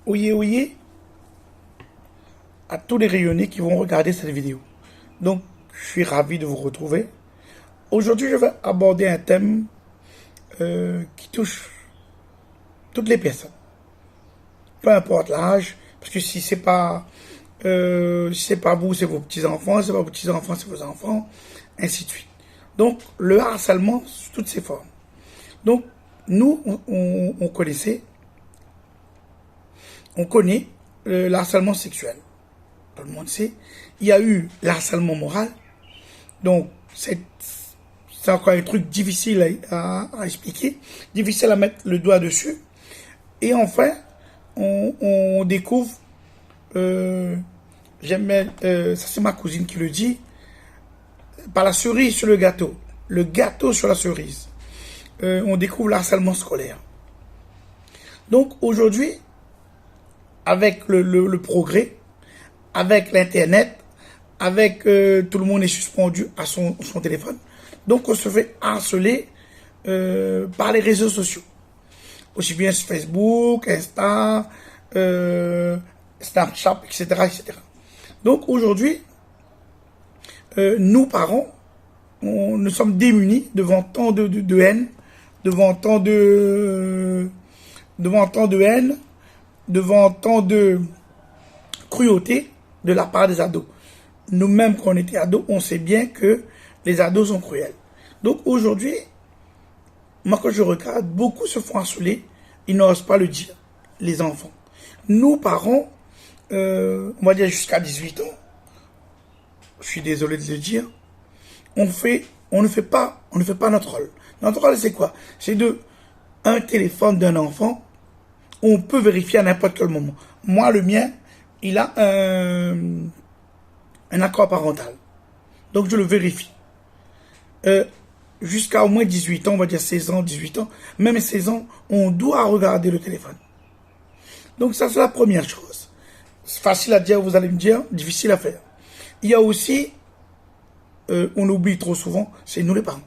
Oyez, oyez à tous les rayonnés qui vont regarder cette vidéo. Donc, je suis ravi de vous retrouver. Aujourd'hui, je vais aborder un thème qui touche toutes les personnes. Peu importe l'âge, parce que si c'est pas vous, c'est vos petits-enfants, si c'est pas vos petits-enfants, c'est vos enfants, ainsi de suite. Donc, le harcèlement sous toutes ses formes. Donc, nous, on connaît le harcèlement sexuel. Tout le monde sait. Il y a eu le harcèlement moral. Donc, c'est encore un truc difficile à expliquer, difficile à mettre le doigt dessus. Et enfin, on découvre, ça c'est ma cousine qui le dit, par la cerise sur le gâteau sur la cerise, on découvre le harcèlement scolaire. Donc aujourd'hui, avec le progrès, avec l'internet, avec tout le monde est suspendu à son téléphone, donc on se fait harceler par les réseaux sociaux. Aussi bien sur Facebook, Insta, Snapchat, etc., etc. Donc aujourd'hui, nous parents, nous sommes démunis devant tant de haine, devant tant de haine, devant tant de cruauté de la part des ados. Nous-mêmes, quand on était ados, on sait bien que les ados sont cruels. Donc aujourd'hui, moi quand je regarde, beaucoup se font harceler, ils n'osent pas le dire, les enfants. Nous, parents, on va dire jusqu'à 18 ans, je suis désolé de le dire, on ne fait pas notre rôle. Notre rôle, c'est quoi? C'est un téléphone d'un enfant, on peut vérifier à n'importe quel moment. Moi, le mien, il a un accord parental. Donc, je le vérifie. Jusqu'à au moins 18 ans, on va dire 16 ans, 18 ans, même 16 ans, on doit regarder le téléphone. Donc, ça, c'est la première chose. C'est facile à dire, vous allez me dire, difficile à faire. Il y a aussi, on oublie trop souvent, c'est nous les parents.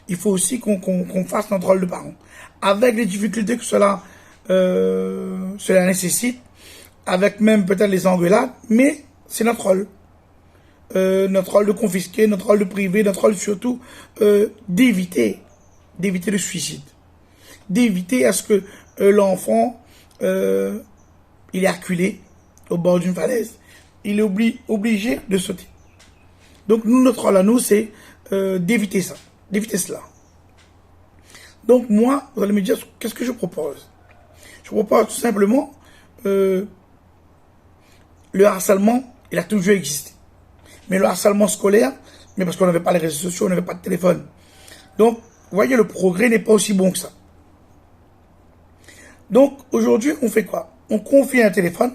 Il faut aussi qu'on fasse notre rôle de parents. Avec les difficultés que cela nécessite, avec même peut-être les engueulades, mais c'est notre rôle. Notre rôle de confisquer, notre rôle de priver, notre rôle surtout d'éviter le suicide. D'éviter à ce que l'enfant, il est acculé au bord d'une falaise. Il est obligé de sauter. Donc nous, notre rôle à nous, c'est d'éviter ça, d'éviter cela. Donc moi, vous allez me dire, qu'est-ce que je propose? Je propose tout simplement, le harcèlement, il a toujours existé. Mais le harcèlement scolaire, mais parce qu'on n'avait pas les réseaux sociaux, on n'avait pas de téléphone. Donc, vous voyez, le progrès n'est pas aussi bon que ça. Donc, aujourd'hui, on fait quoi? On confie un téléphone,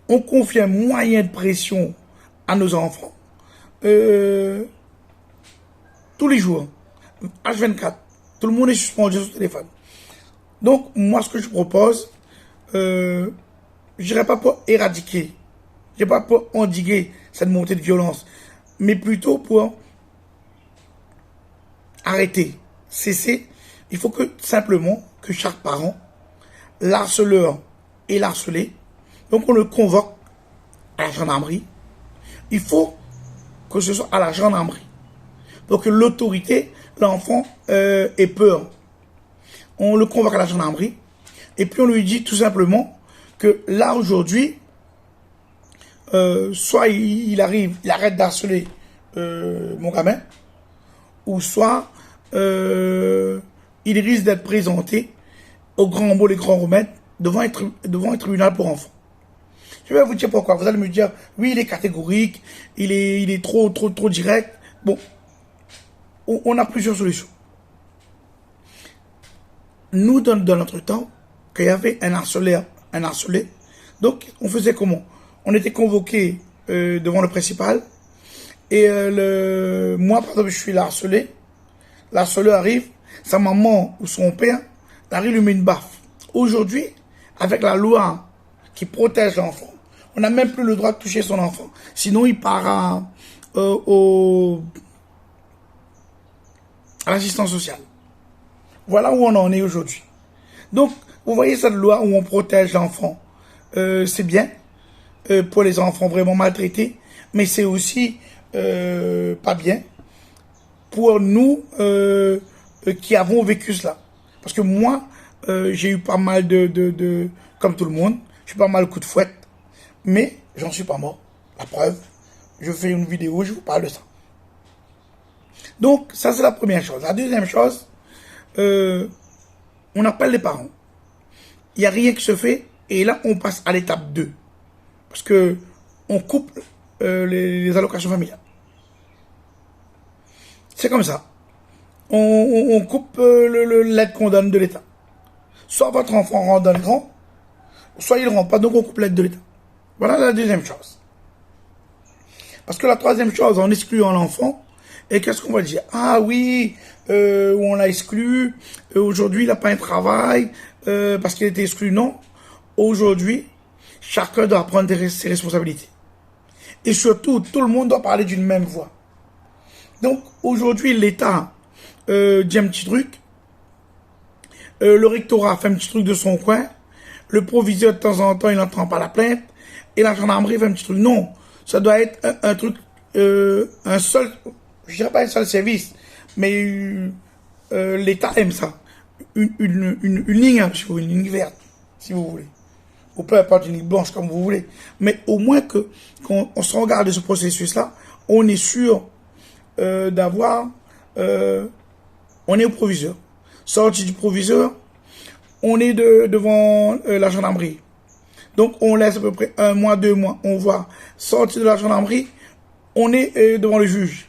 on confie un moyen de pression à nos enfants, tous les jours, H24. Tout le monde est suspendu sur le téléphone. Donc, moi, ce que je propose, je dirais pas pour éradiquer, je dirais pas pour endiguer cette montée de violence, mais plutôt pour arrêter, cesser. Il faut que simplement que chaque parent, l'harceleur et l'harcelé, donc on le convoque à la gendarmerie. Il faut que ce soit à la gendarmerie pour que l'autorité, l'enfant ait peur. On le convoque à la gendarmerie et puis on lui dit tout simplement que là aujourd'hui, soit il arrête d'harceler mon gamin, ou soit il risque d'être présenté au grand mot, les grands remèdes, devant un tribunal pour enfants. Je vais vous dire pourquoi. Vous allez me dire, oui, il est catégorique, il est trop direct. Bon, on a plusieurs solutions. Nous, dans notre temps, quand il y avait un harcelé, donc on faisait comment? On était convoqué devant le principal, et moi, par exemple, je suis harcelé, l'harceleur arrive, sa maman ou son père, arrive lui met une baffe. Aujourd'hui, avec la loi qui protège l'enfant, on n'a même plus le droit de toucher son enfant. Sinon, il part à l'assistance sociale. Voilà où on en est aujourd'hui. Donc, Vous voyez cette loi où on protège l'enfant. C'est bien pour les enfants vraiment maltraités, mais c'est aussi pas bien pour nous qui avons vécu cela. Parce que moi, j'ai eu pas mal comme tout le monde, j'ai eu pas mal de coups de fouette, mais j'en suis pas mort. La preuve, je fais une vidéo, je vous parle de ça. Donc, ça c'est la première chose. La deuxième chose, on appelle les parents. Il n'y a rien qui se fait, et là on passe à l'étape 2. Parce que on coupe les allocations familiales. C'est comme ça. On coupe l'aide qu'on donne de l'État. Soit votre enfant rentre dans le grand, soit il ne rentre pas, donc on coupe l'aide de l'État. Voilà la deuxième chose. Parce que la troisième chose, en excluant l'enfant, et qu'est-ce qu'on va dire? Ah oui, on l'a exclu, aujourd'hui il n'a pas un travail, parce qu'il était exclu. Non, aujourd'hui, chacun doit prendre ses responsabilités. Et surtout, tout le monde doit parler d'une même voix. Donc, aujourd'hui, l'État dit un petit truc, le rectorat fait un petit truc de son coin, le proviseur, de temps en temps, il n'entend pas la plainte, et la gendarmerie fait un petit truc. Non, ça doit être un truc, un seul, je dirais pas un seul service, mais l'État aime ça. Une ligne, une ligne verte, si vous voulez. Ou peu importe, une ligne blanche, comme vous voulez. Mais au moins qu'on se regarde de ce processus-là, on est sûr d'avoir... on est au proviseur. Sorti du proviseur, on est devant la gendarmerie. Donc, on laisse à peu près 1 mois, 2 mois. On voit sortir de la gendarmerie, on est devant le juge.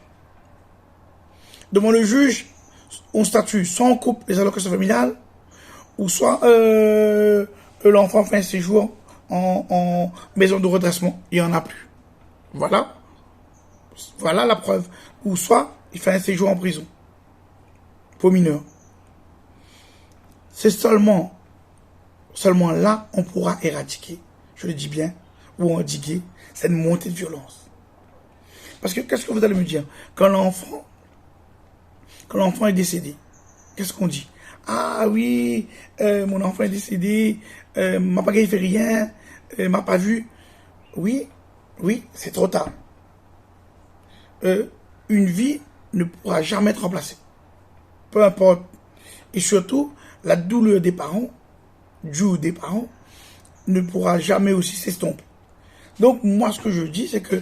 Devant le juge, on statue. Soit on coupe les allocations familiales, ou soit l'enfant fait un séjour en maison de redressement. Il n'y en a plus. Voilà. Voilà la preuve. Ou soit il fait un séjour en prison. Pour mineurs. C'est seulement là on pourra éradiquer, je le dis bien, ou endiguer cette montée de violence. Parce que qu'est-ce que vous allez me dire? Quand l'enfant est décédé, qu'est-ce qu'on dit? Ah oui, mon enfant est décédé, ma pagaille ne fait rien, m'a pas vu. Oui, c'est trop tard. Une vie ne pourra jamais être remplacée. Peu importe. Et surtout, la douleur des parents, ne pourra jamais aussi s'estomper. Donc, moi, ce que je dis, c'est que,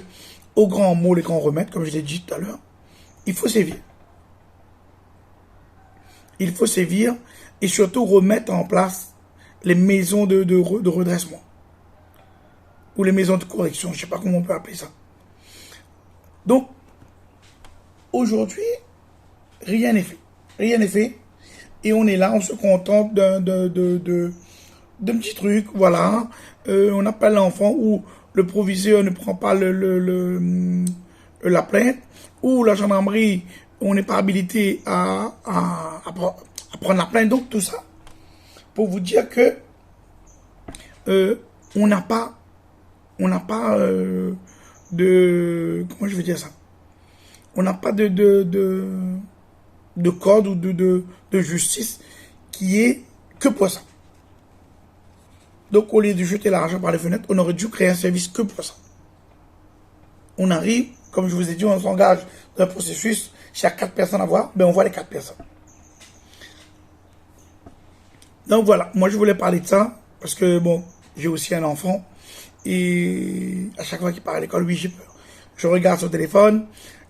au grand mot, les grands remèdes, comme je l'ai dit tout à l'heure, il faut sévir. Il faut sévir et surtout remettre en place les maisons de redressement. Ou les maisons de correction, je ne sais pas comment on peut appeler ça. Donc, aujourd'hui, rien n'est fait. Rien n'est fait. Et on est là, on se contente d'un petit truc, voilà. On appelle l'enfant ou le proviseur ne prend pas la plainte, ou la gendarmerie, on n'est pas habilité à prendre la plainte. Donc tout ça, pour vous dire que on n'a pas comment je veux dire ça? On n'a pas de code ou de justice qui est que pour ça. Donc, au lieu de jeter l'argent par les fenêtres, on aurait dû créer un service que pour ça. On arrive, comme je vous ai dit, on s'engage dans un processus. S'il y a 4 personnes à voir, ben on voit les 4 personnes. Donc voilà, moi je voulais parler de ça, parce que bon, j'ai aussi un enfant, et à chaque fois qu'il part à l'école, oui, j'ai peur. Je regarde son téléphone,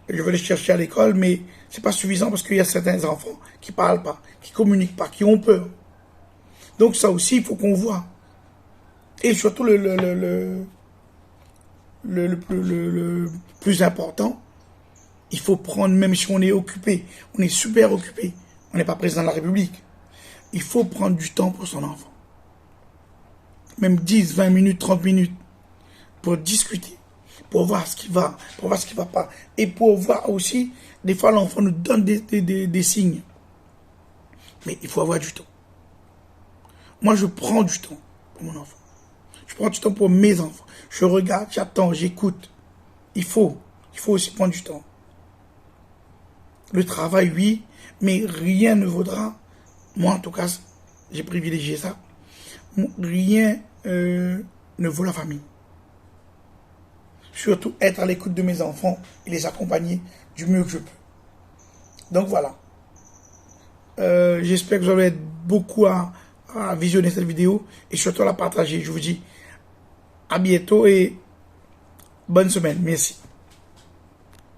je vais le chercher à l'école, mais c'est pas suffisant parce qu'il y a certains enfants qui parlent pas, qui communiquent pas, qui ont peur. Donc ça aussi, il faut qu'on voit. Et surtout le plus important, il faut prendre, même si on est occupé, on est super occupé, on n'est pas président de la République, il faut prendre du temps pour son enfant. Même 10, 20 minutes, 30 minutes pour discuter, pour voir ce qui va, pour voir ce qui ne va pas. Et pour voir aussi, des fois l'enfant nous donne des signes. Mais il faut avoir du temps. Moi, je prends du temps pour mon enfant. Je prends du temps pour mes enfants. Je regarde, j'attends, j'écoute. Il faut aussi prendre du temps. Le travail, oui, mais rien ne vaudra. Moi, en tout cas, j'ai privilégié ça. rien ne vaut la famille. Surtout être à l'écoute de mes enfants et les accompagner du mieux que je peux. Donc voilà. J'espère que vous allez beaucoup à visionner cette vidéo et surtout à la partager. Je vous dis à bientôt et bonne semaine. Merci.